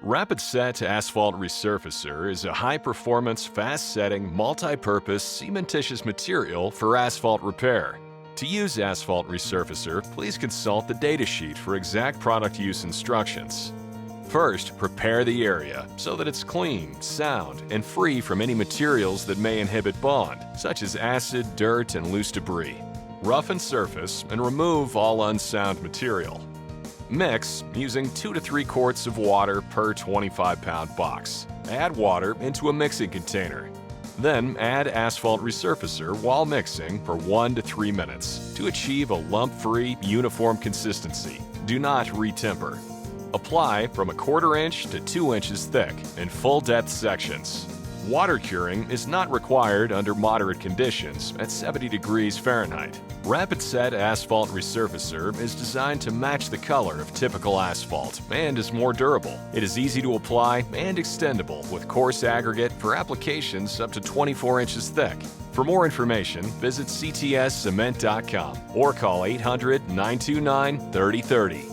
Rapid Set Asphalt Resurfacer is a high-performance, fast-setting, multi-purpose, cementitious material for asphalt repair. To use Asphalt Resurfacer, please consult the datasheet for exact product use instructions. First, prepare the area so that it's clean, sound, and free from any materials that may inhibit bond, such as acid, dirt, and loose debris. Roughen surface and remove all unsound material. Mix using 2 to 3 quarts of water per 25-pound box. Add water into a mixing container. Then add asphalt resurfacer while mixing for 1 to 3 minutes to achieve a lump-free, uniform consistency. Do not retemper. Apply from 1/4 inch to 2 inches thick in full-depth sections. Water curing is not required under moderate conditions at 70 degrees Fahrenheit. Rapid Set Asphalt Resurfacer is designed to match the color of typical asphalt and is more durable. It is easy to apply and extendable with coarse aggregate for applications up to 24 inches thick. For more information, visit ctscement.com or call 800-929-3030.